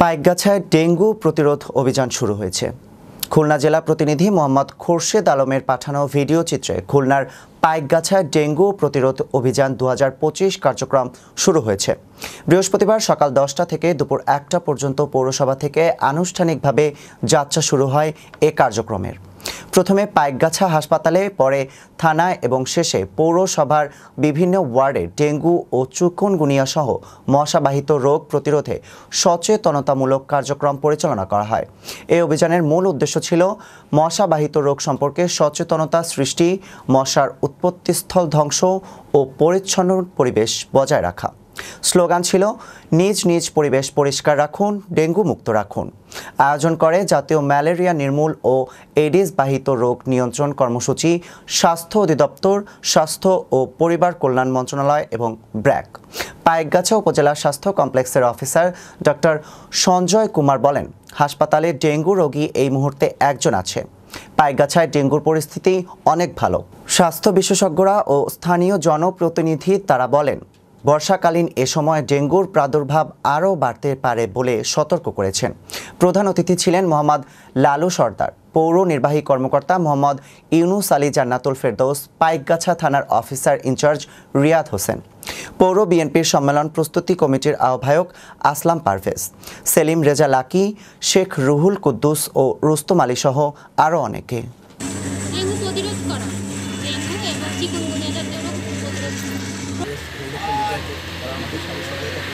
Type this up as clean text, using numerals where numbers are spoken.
পাইকগাছায় dengue প্রতিরোধ অভিযান শুরু হয়েছে। খুলনা জেলা প্রতিনিধি মোহাম্মদ খোরশেদ আলমের পাঠানো ভিডিও চিত্রে খুলনার পাইকগাছায় ডেঙ্গু প্রতিরোধ অভিযান 2025 কার্যক্রম শুরু হয়েছে। বৃহস্পতিবার সকাল 10টা থেকে দুপুর 1টা পর্যন্ত পৌরসভা থেকে আনুষ্ঠানিকভাবে যাত্রা শুরু হয় এ কার্যক্রমের। প্রথমে পাইকগাছা হাসপাতালে, পরে থানায় এবং শেষে পৌরসভার বিভিন্ন ওয়ার্ডে ডেঙ্গু ও চিকুনগুনিয়া সহ মশাবাহিত রোগ প্রতিরোধে সচেতনতামূলক কার্যক্রম পরিচালনা করা হয়। এই অভিযানের মূল উদ্দেশ্য ছিল মশাবাহিত রোগ সম্পর্কে সচেতনতা সৃষ্টি, মশার উৎপত্তিস্থল ধ্বংস ও পরিচ্ছন্ন পরিবেশ বজায় রাখা। স্লোগান ছিল নিজ নিজ পরিবেশ পরিষ্কার রাখুন, ডেঙ্গু মুক্ত রাখুন। আয়োজন করে জাতীয় ম্যালেরিয়া নির্মূল ও এডিস বাহিত রোগ নিয়ন্ত্রণ কর্মসূচি, স্বাস্থ্য অধিদপ্তর, স্বাস্থ্য ও পরিবার কল্যাণ মন্ত্রণালয় এবং ব্র্যাক। পাইকগাছা উপজেলা স্বাস্থ্য কমপ্লেক্সের অফিসার ডক্টর সঞ্জয় কুমার বলেন, হাসপাতালে ডেঙ্গু রোগী এই মুহূর্তে একজন আছে। পাইকগাছায় ডেঙ্গুর পরিস্থিতি অনেক ভালো। স্বাস্থ্য বিশেষজ্ঞরা ও স্থানীয় জনপ্রতিনিধি তারা বলেন, বর্ষাকালীন এ সময় ডেঙ্গুর প্রাদুর্ভাব আরও বাড়তে পারে বলে সতর্ক করেছেন। প্রধান অতিথি ছিলেন মোহাম্মদ লালু সর্দার, পৌর নির্বাহী কর্মকর্তা মোহাম্মদ ইউনুস আলী জান্নাতুল ফেরদৌস, পাইকগাছা থানার অফিসার ইনচার্জ রিয়াদ হোসেন, পৌর বিএনপির সম্মেলন প্রস্তুতি কমিটির আহ্বায়ক আসলাম পারভেজ, সেলিম রেজা লাকি, শেখ রুহুল কুদ্দুস ও রুস্তম আলী সহ আরও অনেকে। আমাদের সাথে